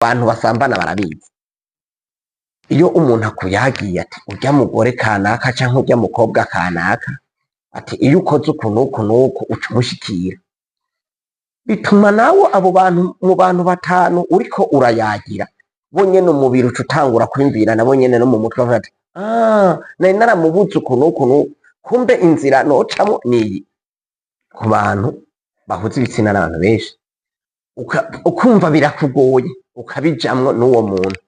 abantu basambana barabizi. Iyo umuntu akuyagiye ati urya mugore kanaka canke urya mukobwa kanaka, ati iyo ukoze uku n'uku n'uku uca umushikira, bituma nawe abo bantu mu bantu batanu uriko urayagira bo nyene umubiri uca utangura kwiyumvira nabo nyene no mu mutwe bavuga ati nari naramubuze uku n'uku n'uku, kumbe inzira nocamwo niyi. Ku bantu bahuza ibitsina n'abantu benshi ukumva birakugoye ukabijamwo n'uwo muntu,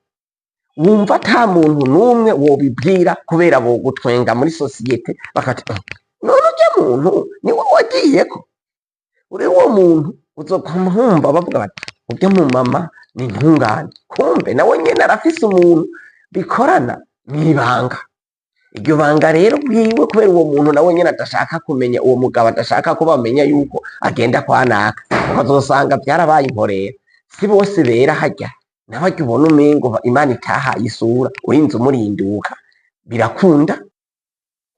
wumva ata muntu n'umwe wobibwira kubera bogutwenga muri sosiyete bakati none urya muntu niwe wagiyeko. Uri uwo muntu uzokumva bavuga bati urya mu mama ni intungane, kumbe nawe nyene arafise umuntu bikorana mw'ibanga. Iryo banga rero bwiwe kubera uwo muntu nawe nyene adashaka kumenya, uwo mugabo adashaka ko bamenya yuko agenda kwa naka, ukazosanga vyarabaye imporera. Si bose bera harya, nabarya ubona umengo Imana itahaye isura urinze umurinduka. Birakunda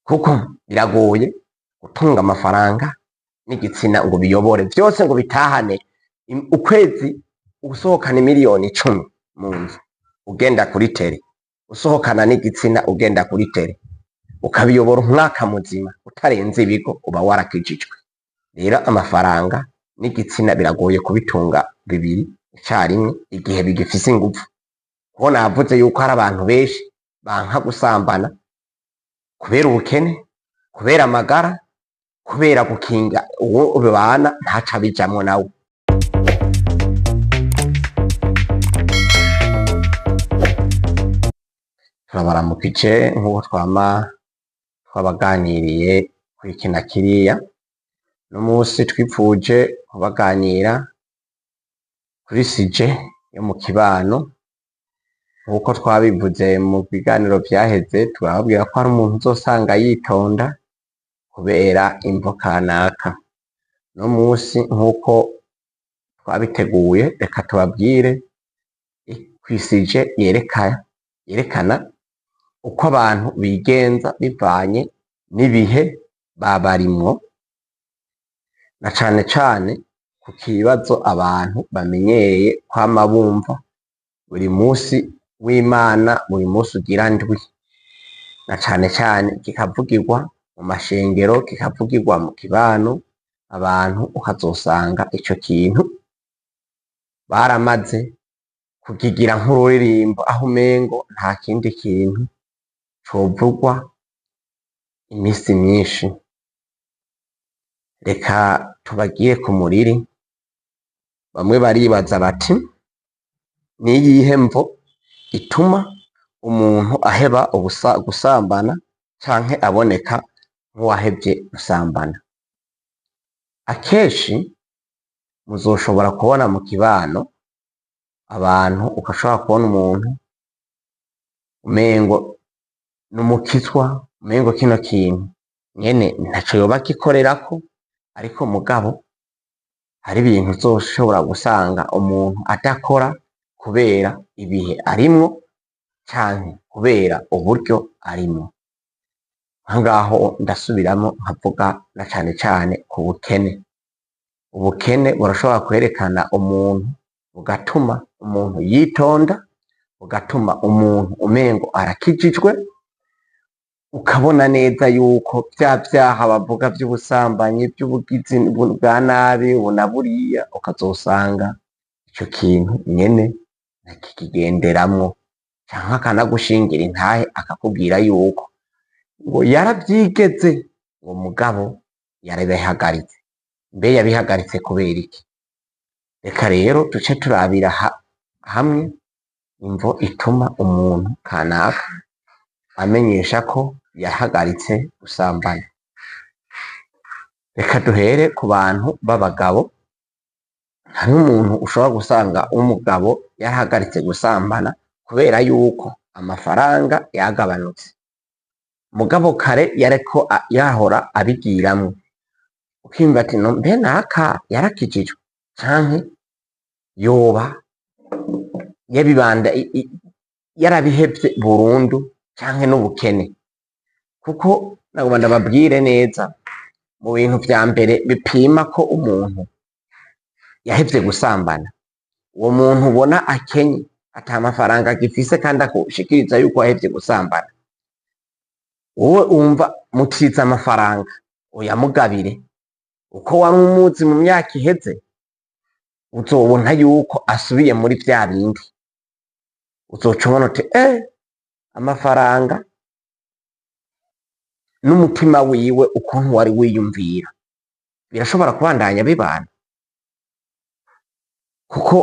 kuko biragoye gutunga amafaranga n'igitsina ngo biyobore vyose ngo bitahane. Ukwezi usohokana miliyoni 10 mu nzu ugenda kuri tere, usohokana n'igitsina ugenda kuri tere, ukabiyobora umwaka muzima utarenze ibigo, uba warakijijwe. Rero amafaranga n'igitsina biragoye kubitunga bibiri icarimwe igihe bigifise ingufu, kuko navuze yuko hari abantu benshi banka gusambana kubera ubukene, kubera amagara, kubera gukinga uwo bibana ntaca bijamwo nawe. Turabaramukije nk'uko twabaganiriye kuri kina kiriya. N'umunsi twipfuje kubaganira kuri sije yo mu kibano, nk'uko twabivuze mu biganiro vyaheze. Turababwira ko hari umuntu uzosanga yitonda kubera imvo kanaka. No munsi nk'uko twabiteguye, reka tubabwire kwisije yerekana uko abantu bigenza bivanye n'ibihe babarimwo, na cane cane ku kibazo abantu bamenyereye kwama bumva buri musi w'Imana, buri musi ugira ndwi, na cane cane kikavugirwa mu mashengero, kikavugirwa mu kibano. Abantu ukazosanga ico kintu baramaze kukigira nk'ururirimbo, aho umengo nta kindi kintu covugwa imisi myinshi. Reka tubagiye ku muriri. Bamwe baribaza bati niyihe mvo ituma umuntu aheba gusambana canke aboneka nk'uwahevye gusambana? Akenshi muzoshobora kubona mu kibano abantu, ugashobora kubona umuntu umengo n'umukizwa, umengo kino kintu nyene ntaco yoba akikorerako, ariko mugabo hari ibintu uzoshobora gusanga umuntu adakora kubera ibihe arimwo canke kubera uburyo arimwo. Ahangaho ndasubiramwo nkavuga na cane cane ku bukene. Ubukene burashobora kwerekana umuntu, bugatuma umuntu yitonda, bugatuma umuntu umengo arakijijwe, ukabona neza yuko vya vyaha bavuga vy'ubusambanyi, vy'ubugizi bwa nabi, na buriya ukazosanga ico kintu nyene ntakikigenderamwo, canke akanagushingira intahe akakubwira yuko ngo yaravyigeze, ngo mugabo yarabihagaritse. Mbe yabihagaritse kubera iki? Reka rero duce turabira hamwe imvo ituma umuntu kanaka amenyesha ko yahagaritse gusambana. Reka duhere ku bantu b'abagabo. Hari umuntu ushobora gusanga umugabo yarahagaritse gusambana kubera yuko amafaranga yagabanutse, mugabo kare yareko yahora abigiramwo, ukimva ati no mbe naka yarakijijwe canke yoba yabibanda yarabihevye burundu canke n'ubukene. Kuko nagomba ndababwire neza, mu bintu vya mbere bipima ko umuntu yahevye gusambana, uwo muntu ubona akenye ata mafaranga agifise kandi akushikiriza yuko ahevye gusambana, wowe umva mutiza amafaranga uyamugabire, uko wari umuzi mu myaka iheze uzobona yuko asubiye muri vya bindi, uzoca ubona uti amafaranga n'umutima wiwe ukuntu wari wiyumvira birashobora kubandanya bibana, kuko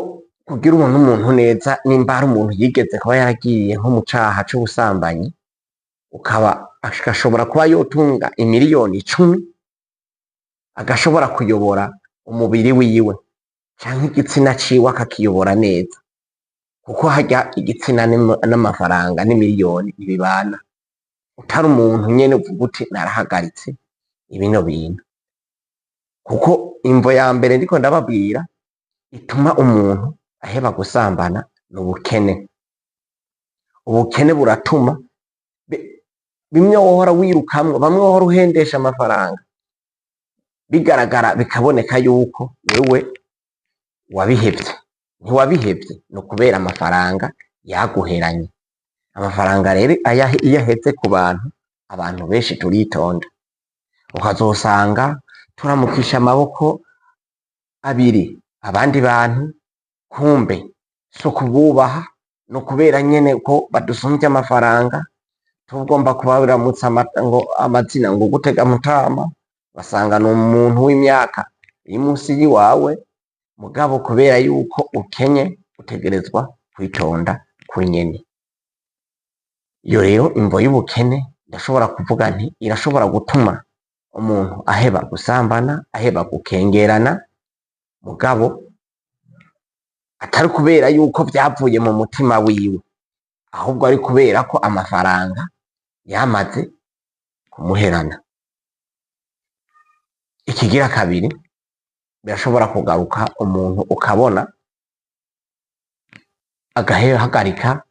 kugira umuntu n'umuntu neza nimba hari umuntu yigeze kuba yaragiye nko mu caha c'ubusambanyi ukaba agashobora kuba yotunga imiliyoni 10 agashobora kuyobora umubiri wiwe canke igitsina ciwe akakiyobora neza, kuko harya igitsina n'amafaranga n'imiliyoni ntibibana, utari umuntu nyene uvuga uti narahagaritse ibino bintu, kuko imvo ya mbere ndiko ndababwira ituma umuntu aheba gusambana n'ubukene. Ubukene buratuma bimwe wohora wirukamwo, bamwe wohora uhendesha amafaranga bigaragara bikaboneka yuko wewe wabihevye. Ntiwabihevye, ni ukubera amafaranga yaguheranye. Amafaranga rero iyo aheze ku bantu, abantu benshi turitonda, ukazosanga turamukisha amaboko abiri abandi bantu, kumbe si ukububaha, ni ukubera nyene ko badusumvye amafaranga, tugomba kubaramutsa ngo amazina ngo gutega mutama, basanga ni umuntu w'imyaka iri munsi yiwawe, mugabo kubera yuko ukenye utegerezwa kwitonda kuri nyene. Iyo rero imvo y'ubukene ndashobora kuvuga nti irashobora gutuma umuntu aheba gusambana, aheba gukengerana, mugabo atari kubera yuko vyavuye mu mutima wiwe, ahubwo ari kubera ko amafaranga yamaze kumuherana. Ikigira kabiri, birashobora kugaruka umuntu ukabona agahagarika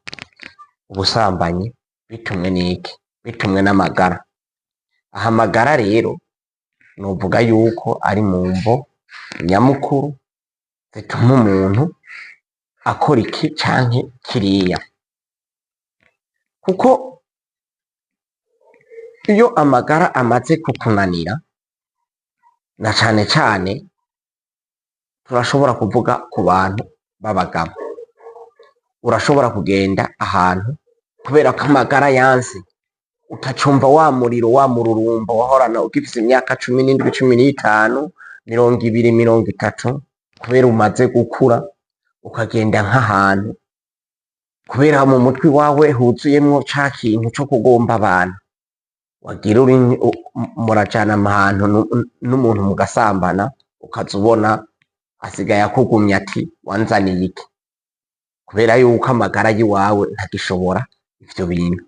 ubusambanyi bitumwe n'iki? Bitumwe n'amagara. Aha amagara rero novuga yuko ari mu mvo nyamukuru zituma umuntu akora iki canke kiriya, kuko iyo amagara amaze kukunanira, na cane cane turashobora kuvuga ku bantu b'abagabo, urashobora kugenda ahantu kubera ko amagara yanse, utacumva wa muriro wa mururumba wahorana ugifise imyaka 17, 15, 20, 30, kubera umaze gukura, ukagenda nk'ahantu kubera mu mutwe wawe huzuyemwo ca kintu co kugomba abantu, wagira uri murajana ahantu n'umuntu mugasambana, ukaza ubona asigaye akugumya ati wanzaniye iki? Kubera yuko amagara yiwawe ntagishobora ivyo bintu.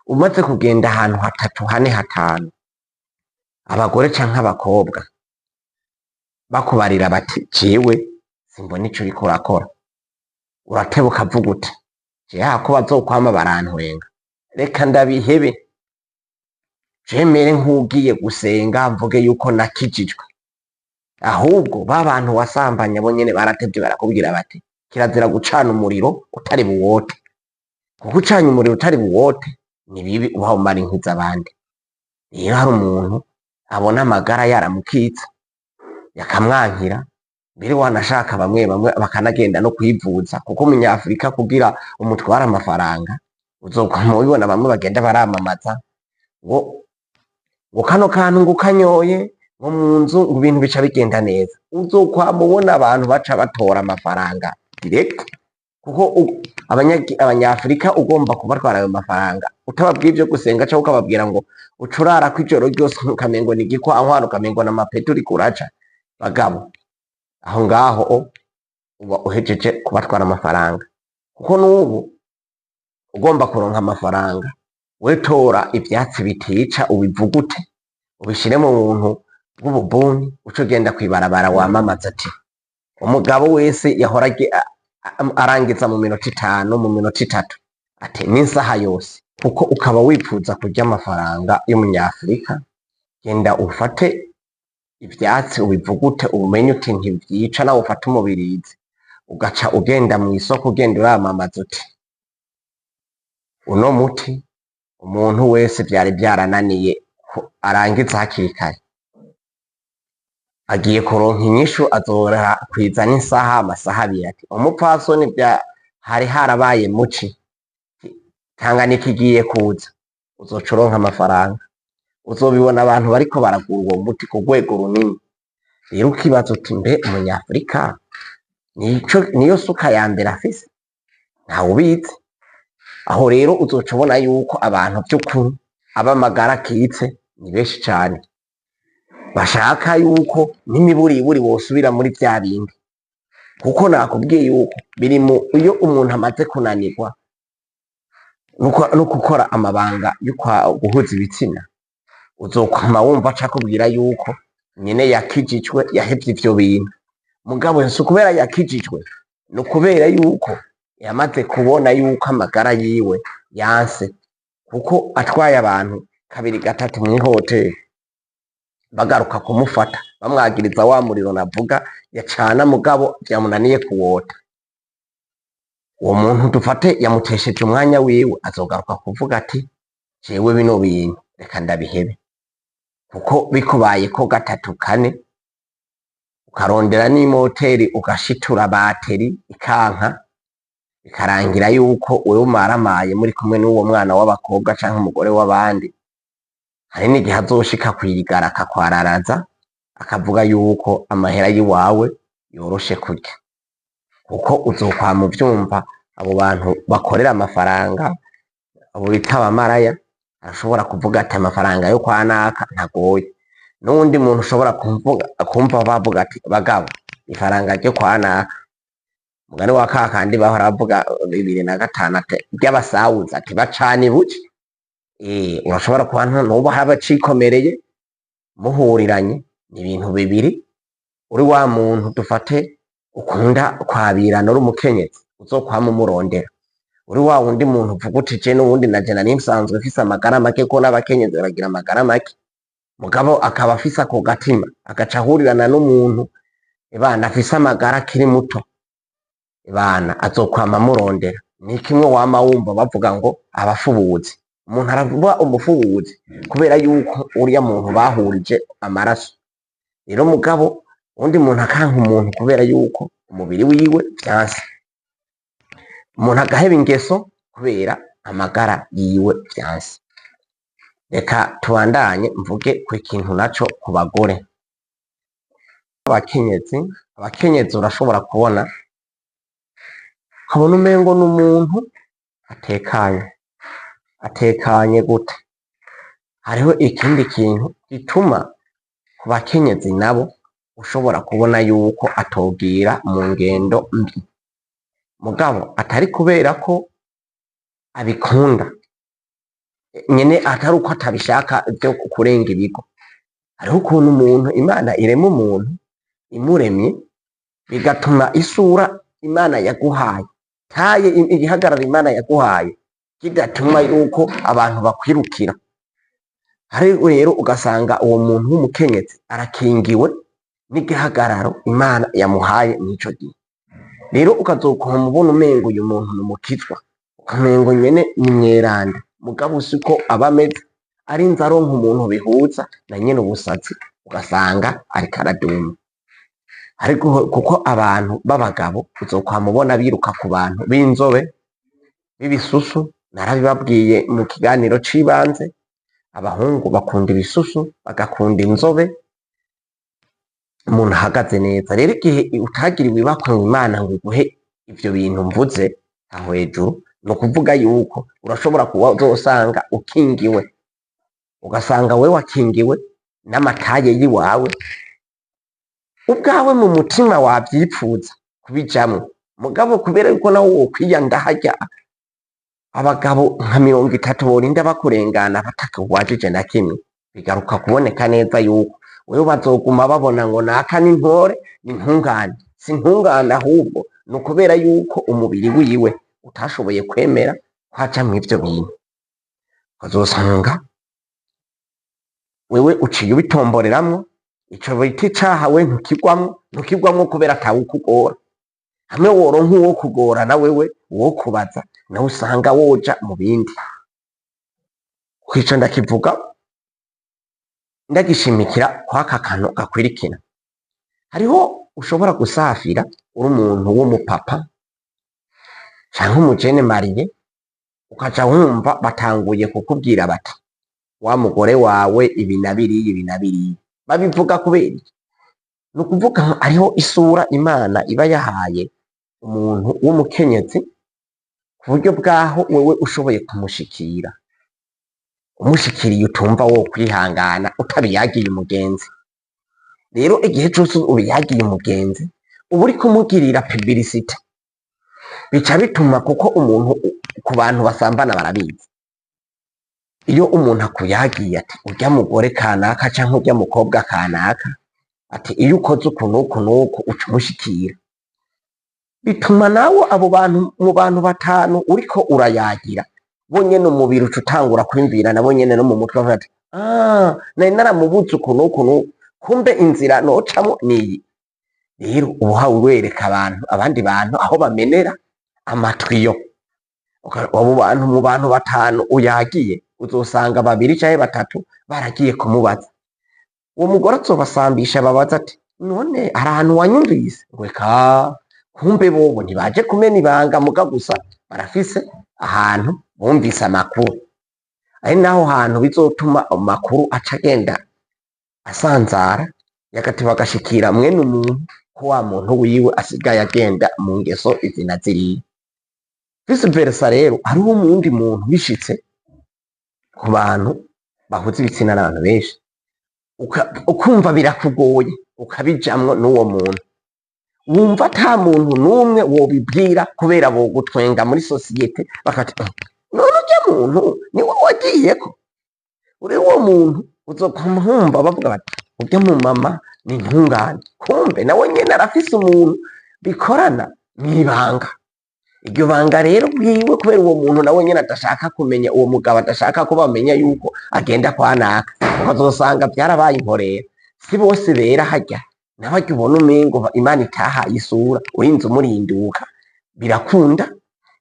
Umaze kugenda ahantu 3, 4, 5, abagore canke abakobwa bakubarira bati jewe simbona ico uriko urakora, urateba ukavuga uti ko bazokwama barantwenga, reka ndabihebe jemere nk'ugiye gusenga mvuge yuko nakijijwe. Ahubwo ba bantu wasambanya bo nyene baratevye barakubwira bati kirazira gucana umuriro utari buwote, kuko ucanye umuriro utari buwote ni bibi, uba umara inkwi z'abandi. Rero hari umuntu abona amagara yaramukitse yakamwankira, mbere wanashaka bamwe bakanagenda no kwivuza, kuko umunyafrika kugira umutwara amafaranga uzokwama ubibona bamwe bagenda baramamaza ngo kano kantu ngo kanyoye ngo mu nzu ngo ibintu bica bigenda neza, uzokwama ubona abantu baca batora amafaranga direct, kuko abanyafrika ugomba kubatwara ayo mafaranga utababwiye ivyo gusenga canke ukababwira ngo ucurara kw'ijoro ryose ukamengo ni igikwankwana, ukamengo na mapetu uriko uraca. Bagabo aho ngaho uba uhejeje kubatwara amafaranga, kuko n'ubu ugomba kuronka amafaranga wetora ivyatsi bitica ubivugute ubishire mu buntu bw'ububuni, uco ugenda kwibarabara wamamaza ati umugabo wese yahora arangiza mu minota 5, mu minota 3, ati n'isaha yose, kuko ukaba wifuza kurya amafaranga y'umunyafrika. Genda ufate ivyatsi ubivugute ubumenye uti ntivyica, nawe ufate umubirizi ugaca ugenda mw'isoko ugenda uramamaza uti uno muti umuntu wese vyari vyarananiye ko arangiza hakiri kare agiye kuronka inyishu azora kwiza n'isaha amasaha abiri ati umupfasoni hari harabaye muci Tanganyika igiye kuza uzoca uronka amafaranga uzobibona abantu bariko baragura uwo muti ku rwego runini rero ukibaza uti mbe umunyafurika niyo suka ya mbere afise ntawe ubizi aho rero uzoca ubona yuko abantu vy'ukuri ab'amagara akitse ni benshi cane bashaka yuko n'imiburiburi wosubira muri vya bindi kuko nakubwiye yuko biri mu iyo umuntu amaze kunanirwa no gukora amabanga yo guhuza ibitsina uzokwama wumva aca akubwira yuko nyene yakijijwe yahevye ivyo bintu mugabo si ukubera yakijijwe ni ukubera yuko yamaze kubona yuko amagara yiwe yanse kuko atwaye abantu kabiri gatatu mw'ihoteri bagaruka kumufata bamwagiriza wa muriro navuga yacana mugabo vyamunaniye kuwota uwo muntu dufate yamutesheje umwanya wiwe azogaruka kuvuga ati jewe bino bintu reka ndabihebe kuko bikubayeko gatatu kane ukarondera n'imoteri ugashitura bateri ikanka bikarangira yuko wewe umaramaye muri kumwe n'uwo mwana w'abakobwa canke umugore w'abandi hari n'igihe azoshika kwirigara akakwararaza akavuga yuko amahera y'iwawe yoroshe kurya kuko uzokwama uvyumva abo bantu bakorera amafaranga abo bita abamaraya arashobora kuvuga ati amafaranga yo kwa naka ntagoye n'uwundi muntu ushobora kumva bavuga ati bagabo ifaranga ryo kwa naka mugani wa kakandi bahora bavuga 2005 ati ry'abasawuza ati bacana ibuce urashobora kuba ntuba haba cikomereye muhuriranye ni ibintu bibiri uri wa muntu dufate ukunda kwabirana uri umukenyezi uzokwama umurondera uri wa wundi muntu uvuga uti je n'uwundi naje nari nsanzwe mfise amagara make ko n'abakenyezi baragira amagara make mugabo akaba afise ako gatima agaca ahurirana n'umuntu ibana afise amagara akiri muto ibana azokwama amurondera ni kimwe wama wumva bavuga ngo abafubuzi umuntu aravuga umufubuzi kubera yuko uriya muntu bahurije amaraso rero mugabo undi muntu akanka umuntu kubera yuko umubiri wiwe vyanse umuntu agaheba ingeso kubera amagara yiwe vyanse reka tubandanye mvuge ku ikintu naco ku bagore abakenyezi urashobora kubona ukabona umengo n'umuntu atekanye gute hariho ikindi kintu gituma ku bakenyezi nabo ushobora kubona yuko atobwira mu ngendo mbi mugabo atari kubera ko abikunda nyene atari uko atabishaka byo kurenga ibigo hariho ukuntu umuntu imana irema umuntu imuremye bigatuma isura imana yaguhaye taye igihagarara imana yaguhaye kidatuma yuko abantu bakwirukira hari rero ugasanga uwo muntu w'umukenyezi arakingiwe n'igihagararo imana yamuhaye n'ico gihe rero ukazokoma mubona umengo uyu muntu n'umukizwa ukamengo nyene ni mweranda mugabo siko aba ameze arinze aronka umuntu bihuza na nyene ubusazi ugasanga ariko araduma ariko kuko abantu b'abagabo uzokwama ubona biruka ku bantu b'inzobe b'ibisusu narabibabwiye mu kiganiro c'ibanze abahungu bakunda ibisusu bagakunda inzobe umuntu ahagaze neza rero igihe utagiriwe ibakwe ngo imana ngo iguhe ivyo bintu mvuze aho hejuru ni ukuvuga yuko urashobora kuba uzosanga ukingiwe ugasanga we wakingiwe n'amataye y'iwawe ubwawe mu mutima wavyipfuza kubijamwo mugabo kubera yuko nawe wokwiyanga harya abagabo nka 30 borinda bakurengana batakubwajije na kimwe bigaruka kuboneka neza yuko wewe bazoguma babona ngo naka n'intore n'intungane si intungane ahubwo ni ukubera yuko umubiri wiwe utashoboye kwemera kwaca mw'ivyo bintu ukazosanga wewe uciye ubitomboreramwo ico bita icaha we ntukigwamwo kubera atawukugora hamwe woronka uwo kugorana wewe uwo kubaza nawe usanga woja mu bindi. Kwico ndakivuga ndagishimikira kwaka kantu gakwirikira. Hariho ushobora gusafira uri umuntu w'umupapa canke umujene mariye, ukaja wumva batanguye kukubwira bati wa mugore wawe ibi na biriya. Babivuga kubera iki? Ni ukuvuga hariho isura Imana iba yahaye umuntu w'umukenyezi ku buryo bwaho wewe ushoboye kumushikira, umushikiriye utumva wo kwihangana utabiyagiye umugenzi. Rero igihe cose ubiyagiye umugenzi uba uri kumugirira publicity, bica bituma kuko umuntu ku bantu basambana barabizi. Iyo umuntu akuyagiye ati urya mugore kanaka canke urya mukobwa kanaka, ati iyo ukoze uku n'uku n'uku uca umushikira, bituma nawe abo bantu mu bantu batanu uriko urayagira bonyene umubiri uca utangura kwimvira nabo nyene no mu mutwe bavuga ati nari naramubuze uku n'uku n'uku, kumbe inzira nocamwo niyi. Rero uba uhawe wereka abandi bantu aho bamenera amatwiyo. Abo bantu mu bantu batanu uyagiye uzosanga babiri canke batatu baragiye kumubaza. Uwo mugore azobasambisha babaza ati none hari ahantu wanyumvise? Ngweka kumbe bobo ntibaje kumena ibanga muga gusa barafise ahantu bumvise amakuru. Ari naho hantu bizotuma amakuru aca agenda asanzara yagateba agashikira mwene umuntu ko wa muntu wiwe asigaye agenda mu ngeso izi na ziriya. Vice versa rero hariho umundi muntu bishitse ku bantu bahuza ibitsina n'abantu benshi, ukumva birakugoye ukabijamwo n'uwo muntu, wumva ata muntu n'umwe wobibwira kubera bogutwenga muri sosiyete bakati none urya muntu ni wowe wagiyeko. Uri uwo muntu uzokumva bavuga bati urya mu mama ni intungane, kumbe nawe nyene arafise umuntu bikorana mw'ibanga. Iryo banga rero bwiwe kubera uwo muntu nawe nyene adashaka kumenya, uwo mugabo adashaka ko bamenya yuko agenda kwanaka, ukazosanga vyarabaye inkorera. Si bose bera harya, nabarya ubona umengo Imana itahaye isura urinze umurinduka birakunda,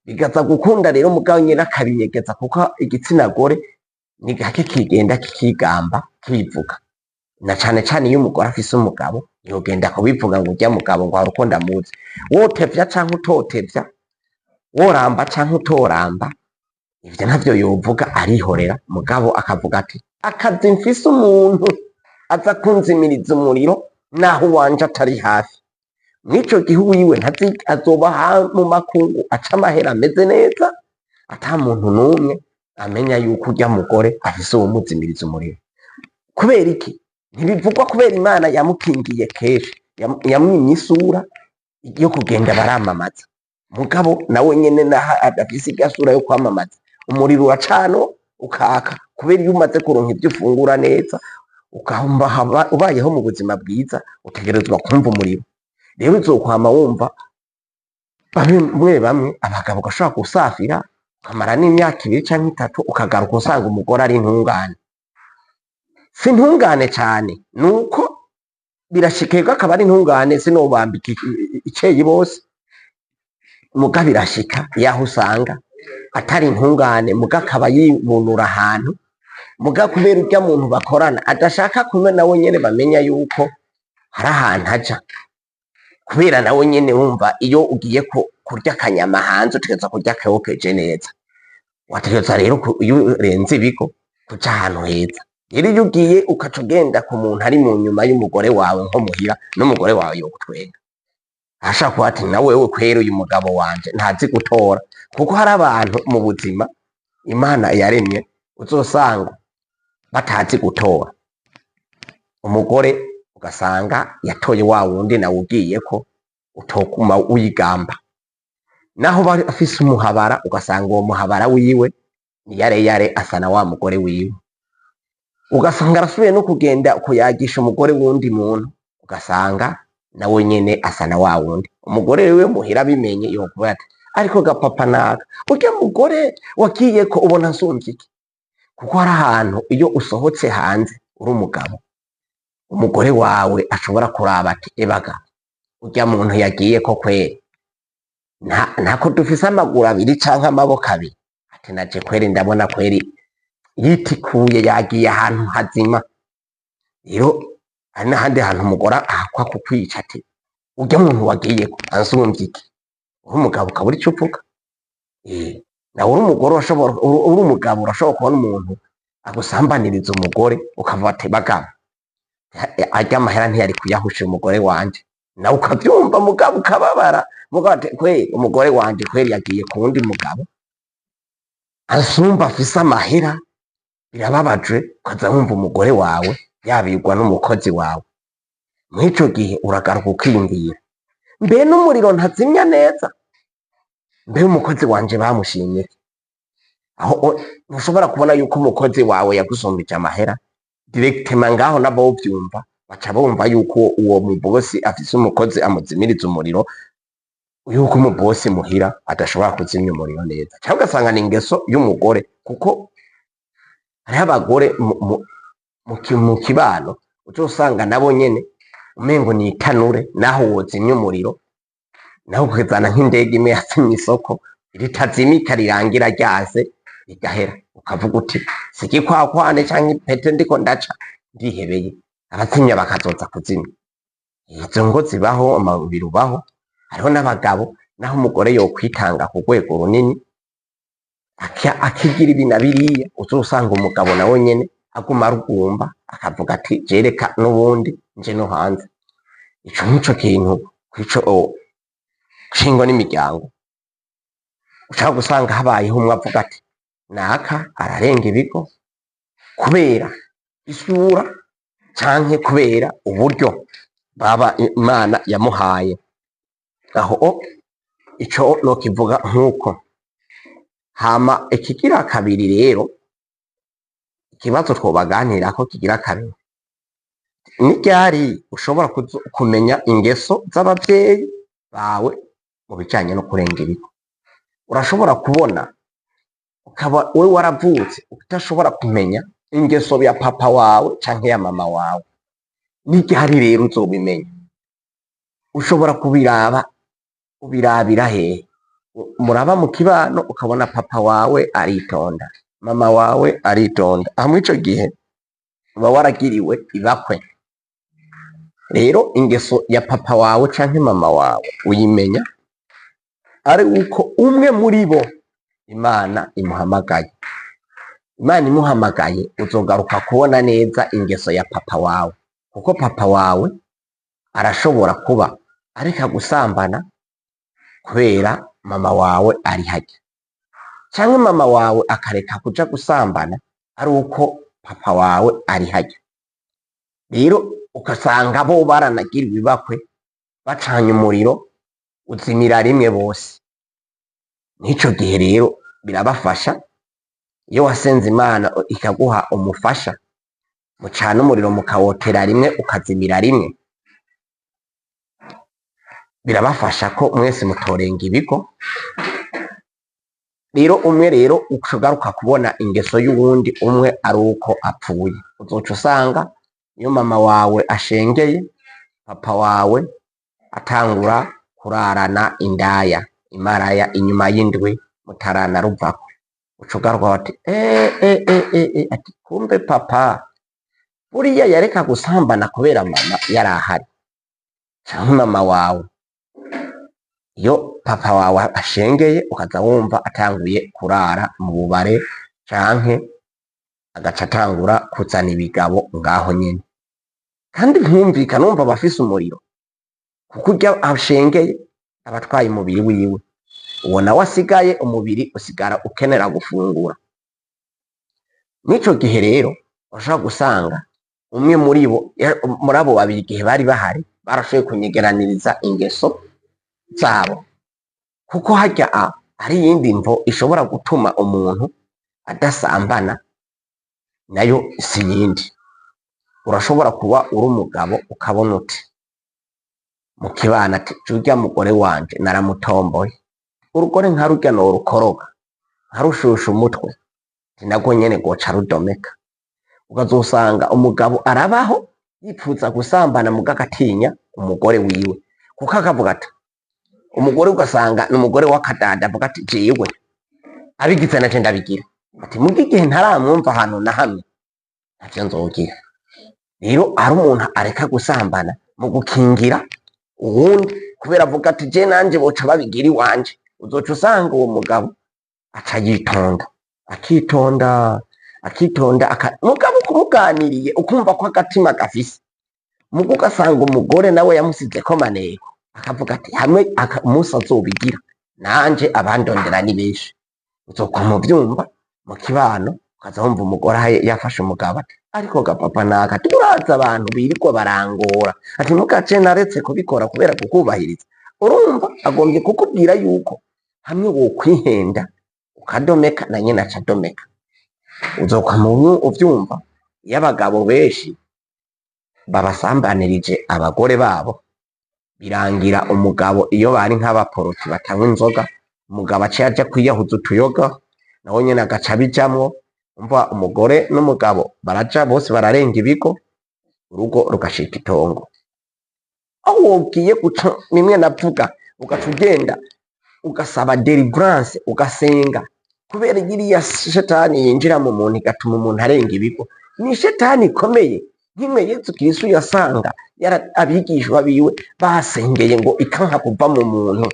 bigaza gukunda rero mugabo nyene akabinyegeza kuko igitsina gore ni gake kigenda kikigamba kibivuga. Na cane cane iyo umugore afise umugabo yogenda kubivuga ngo urya mugabo ngo haruko ndamuzi. Wotevya canke utotevya, woramba canke utoramba, ivyo ntavyo yovuga, arihorera. Mugabo akavuga ati akazi mfise umuntu aza kunzimiriza umuriro naho wanje atari hafi. Mwico gihe wiwe azoba mu makungu aca amahera ameze neza, ata muntu n'umwe amenya yuko urya mugore afise uwumuzimiriza umuriro. Kubera iki? Ntibivugwa kubera Imana yamukingiye kenshi, yamwimye isura yo kugenda baramamaza. Mugabo nawe nyene naha adafise igasura yo kwamamaza, umuriro uracana ukaka kubera iyo umaze kuronka ivyo ufungura neza ukahumba ubayeho mu buzima bwiza, utegerezwa kumva umuriro. Rero uzokwama wumva bamwe abagabo ugashobora gusafira ukamara n'imyaka 2 canke 3 ukagaruka usanga umugore ari intungane. Si intungane cane, nuko birashikirwa akaba ari intungane, sinobambika iceyi bose, muga birashika yaho usanga atari intungane, muga akaba yibunura ahantu, muga kubera urya muntu bakorana adashaka kumwe nawe nyene bamenya yuko hari ahantu aja. Kubera nawe nyene wumva iyo ugiye kurya akanyama hanze utegerezwa kurya keokeje neza, wategerezwa rero iyo urenze ibigo kuja ahantu heza. Rero iyo ugiye ukaca ugenda ku muntu ari mu nyuma y'umugore wawe nko muhira, n'umugore wawe yogutwenga, ashaka kuba ati na wewe kwera uyu mugabo wanje ntazi gutora. Kuko hari abantu mu buzima Imana yaremye uzosanga batazi gutora. Umugore ugasanga yatoye wa wundi nawe ugiye ko utokuma uyigamba, naho bari afise umuhabara ugasanga uwo muhabara wiwe ni yare asa na wa mugore wiwe, ugasanga arasubiye no kugenda kuyagisha umugore wundi muntu, ugasanga nawe nyene asa na wa wundi. Umugore wewe muhira bimenye yokuba ati ariko gapapa naka urya mugore wagiye ko ubona nsumvye iki? Kuko hari ahantu iyo usohotse hanze uri umugabo, umugore wawe ashobora kuraba ati ebaga urya muntu yagiye ko kweri ntako dufise amaguru abiri canke amaboko abiri, ati naje kweri ndabona kweri yitikuye yagiye ahantu hazima. Rero hari n'ahandi hantu umugore ahakwa kukwica ati urya muntu wagiyeko ansumvye iki, uri umugabo ukabura ico uvuga. Nawe uri umugore uri umugabo urashobora kubona umuntu agusambaniriza umugore ukavuga ati bagabo arya amahera ntiyari kuyahusha umugore wanje, nawe ukavyumva mugabo ukababara, mugabo ati kweri umugore wanje kweri yagiye ku wundi mugabo ansumba afise amahera, birababaje. Ukaza wumva umugore wawe yabigwa n'umukozi wawe, mw'ico gihe uragaruka ukiyumvira, mbe n'umuriro ntazimya neza, mbe umukozi wanje bamushimye aho ntushobora kubona yuko umukozi wawe yagusumbije amahera directement, ngaho nabo bovyumva baca bumva yuko uwo mubosi afise umukozi amuzimiriza umuriro, yuko umubosi muhira adashobora kuzimya umuriro neza, cyangwa ugasanga ni ingeso y'umugore, kuko hariho abagore mu kibano uzosanga nabo nyene umengo ni itanure, naho wozimya umuriro naho ukizana nk'indege imwe yazimye isoko ritazimika rirangira ryase rigahera, ukavuga uti sigikwakwane canke ipete ndiko ndaca ndihebeye, abazimya bakazoza kuzimya. Izo ngo zibaho, amabiri ubaho. Hariho n'abagabo naho umugore yokwitanga ku rwego runini akigira ibi na biriya, uzosanga umugabo nawe nyene aguma arugumba akavuga ati jereka n'ubundi nje no hanze. Ico nico kintu kwico shingo n'imiryango ushaka gusanga habayeho umwe avuga ati naka ararenga ibigo kubera isura canke kubera uburyo baba Imana yamuhaye. Aho ico nokivuga nk'uko. Hama ikigira kabiri rero, ikibazo twobaganirako kigira kabiri, ni ryari ushobora kumenya ingeso z'abavyeyi bawe mu bijanye no kurenga ibigo. Urashobora kubona ukaba we waravutse utashobora kumenya ingeso ya papa wawe canke ya mama wawe, ni ryari rero uzobimenya? Ushobora ubirabira hehe? Muraba mu kibano ukabona papa wawe aritonda, mama wawe aritonda, hamwe ico gihe uba waragiriwe ibakwe. Rero ingeso ya papa wawe canke mama wawe uyimenya ari uko umwe muri bo Imana imuhamagaye. Imana imuhamagaye uzogaruka kubona neza ingeso ya papa wawe, kuko papa wawe arashobora kuba areka gusambana kubera mama wawe ari harya, canke mama wawe akareka kuja gusambana ari uko papa wawe ari harya. Rero ugasanga bo baranagira ibibakwe bacanye umuriro uzimira rimwe bose. N'ico gihe rero birabafasha iyo wasenze Imana ikaguha umufasha, mucana umuriro mukawotera rimwe ukazimira rimwe, birabafasha ko mwese mutorenga ibigo. Rero umwe rero ugaruka kubona ingeso y'uwundi umwe ari uko apfuye, uzoca usanga iyo mama wawe ashengeye, papa wawe atangura kurarana indaya imaraya inyuma y'indwi mutarana ruvako. Uca ugaruka ati ati kumbe papa buriya yareka gusambana kubera mama yarahari, canke mama wawe iyo papa wawe ashengeye ukaza wumva atanguye kurara mu bubare canke agaca atangura kuzana ibigabo ngaho nyene, kandi ntumvikana wumva bafise umuriro, kuko urya ashengeye abatwaye umubiri wiwe, uwo nawe asigaye umubiri usigara ukenera gufungura. N'ico gihe rero urashobora gusanga umwe muri abo babiri igihe bari bahari barashoboye kunyegeraniriza ingeso zabo, kuko harya hari iyindi mvo ishobora gutuma umuntu adasambana, nayo si yindi. Urashobora kuba uri umugabo ukabona uti mu kibana ati urya mugore wanje naramutomboye, urugore nka rurya norukoroga nkarushusha umutwe nagwo nyene goca rudomeka. Ukazosanga umugabo arabaho yipfuza gusambana muga agatinya umugore wiwe, kuko akavuga ati umugore ugasanga ni umugore w'akadada avuga ati jewe abigize naje ndabigira ati mu gihe ntaramwumva ahantu na hamwe ntavyo nzogira. Rero ari umuntu areka gusambana mu gukingira uwundi kubera avuga ati je nanje boca babigira iwanje, uzoca usanga uwo mugabo aca yitonda akitonda mugabo kumuganiriye ukumva ko agatima gafise mugo ugasanga umugore nawe yamusizeko maneko akavuga ati hamwe umunsi azobigira nanje abandondera ni benshi. Uzokoma uvyumva mu kibano ukaza wumva umugore yafashe umugabo ati ariko gapapa naka turaza abantu birirwa barangora ati mugace naretse kubikora kubera kukubahiriza. Urumva agombye kukubwira yuko hamwe wokwihenda ukadomeka na nyene acadomeka. Uzokwama uvyumva iyo abagabo benshi babasambanirije abagore babo birangira umugabo iyo bari nk'abaporoti batanywa inzoga umugabo aciye aja kwiyahuza utuyoga nawe nyene agaca abijamwo. Umva umugore n'umugabo baraja bose bararenga ibigo urugo rugashika itongo. Aho wogiye guca nimwe navuga ugaca ugenda ugasaba deliverance ugasenga kubera iriya shetani yinjira mu muntu igatuma umuntu arenga ibigo. Ni shetani ikomeye nk'imwe Yesu Kristo yasanga abigishwa biwe basengeye ngo ikanka kuva mu muntu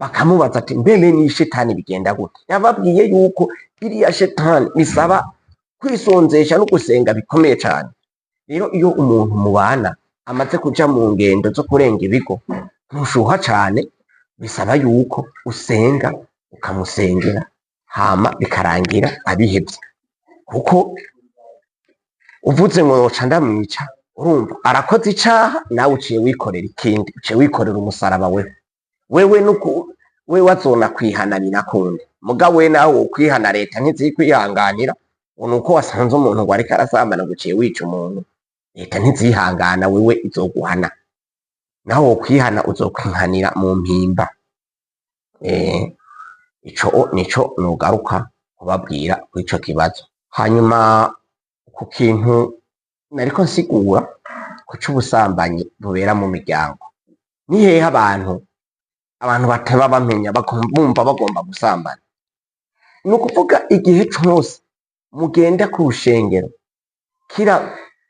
bakamubaza ati mbere ni shetani bigenda gute. Yababwiye yuko iriya shetani bisaba kwisonzesha no gusenga bikomeye cyane. Rero iyo umuntu mubana amaze kuja mu ngendo zo kurenga ibigo ntushuha cyane, bisaba yuko usenga ukamusengera hama bikarangira abihevye, kuko uvuze ngo yoca ndamwica urumva arakoze icaha nawe uciye wikorera ikindi, uciye wikorera umusaraba wewe nuko we wazona kwihana binakunde mugabo we nawe wokwihana leta ntizikwihanganira nuko wasanze umuntu ngo ariko arasambana guciye wica umuntu leta ntizihangana wewe izoguhana nawe wokwihana uzokwihanira mu mpimba. Ico nico nugaruka kubabwira kw'ico kibazo. Hanyuma ku kintu nariko nsigura ku c'ubusambanyi bubera mu miryango, ni hehe abantu bateba bamenya bumva bagomba gusambana. Ni ukuvuga igihe cose mugenda ku rushengero kira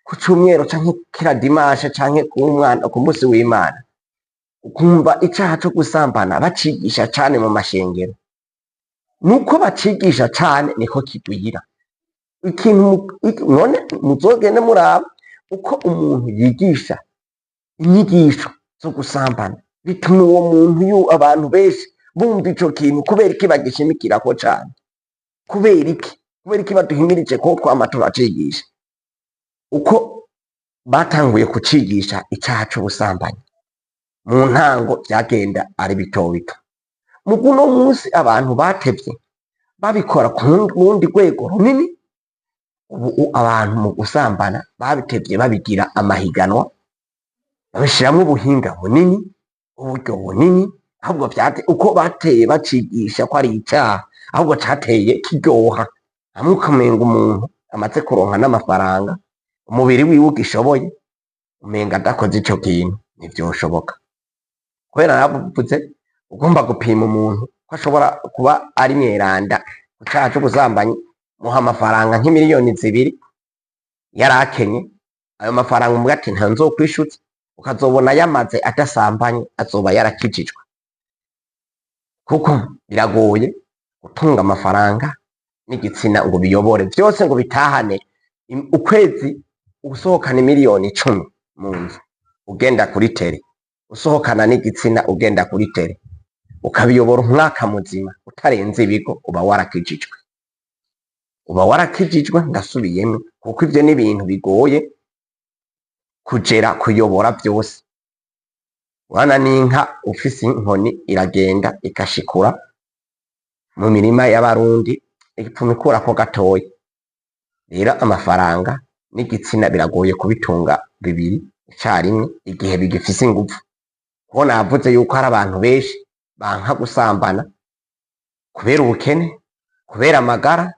ku cumweru canke kira dimashe canke ku musi w'Imana ukumva icaha co gusambana bacigisha cane mu mashengero. Nuko bacigisha cane niko kigwira ikintu none muzogende muraba uko umuntu yigisha inyigisho zo gusambana bituma uwo muntu abantu benshi bumva ico kintu kubera iki bagishimikirako cane. Kubera iki baduhimirije ko twama turacigisha uko batanguye kucigisha icaha c'ubusambanyi mu ntango vyagenda ari bitobito. Mugu no munsi abantu batevye babikora ku rundi rwego runini. Ubu abantu mu gusambana babitevye babigira amahiganwa babishiramwo ubuhinga bunini uburyo bunini, ahubwo uko bateye bacigisha ko ari icaha ahubwo cateye kiryoha hamwe ukamenga umuntu amaze kuronka n'amafaranga umubiri wiwe ugishoboye umenga adakoze ico kintu ntivyoshoboka. Kubera navuze ugomba gupima umuntu ko ashobora kuba ari mweranda ku caha c'ubusambanyi muha amafaranga nk'imiliyoni 2 yarakenye ayo mafaranga umwe ati ntanzokwishutse ukazobona yamaze adasambanye azoba yarakijijwe, kuko biragoye gutunga amafaranga n'igitsina ngo biyobore vyose ngo bitahane ukwezi usohokana miliyoni 10 mu nzu ugenda kuri tere usohokana n'igitsina ugenda kuri tere ukabiyobora umwaka muzima utarenze ibigo uba warakijijwe ndasubiyemo, kuko ivyo ni ibintu bigoye kuyobora vyose. Wana n'inka ufise inkoni iragenda ikashikura mu mirima y'abarundi igipfuma ikurako gatoya. Rero amafaranga n'igitsina biragoye kubitunga bibiri icarimwe igihe bigifise inguvu, kuko navuze yuko hari abantu benshi banka gusambana kubera ubukene, kubera amagara,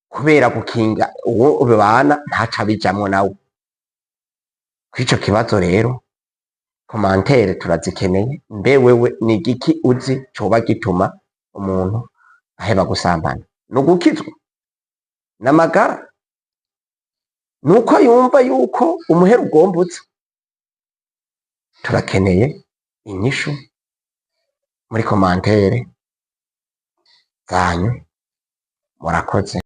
kubera gukinga uwo bibana ntaca bijamwo nawe. Kw'ico kibazo rero komantere turazikeneye. Mbe wewe ni igiki uzi coba gituma umuntu aheba gusambana? Ni ugukizwa? N'amagara? Nuko yumva yuko umuhera ugombotse? Turakeneye inyishu muri komantere zanyu. Murakoze.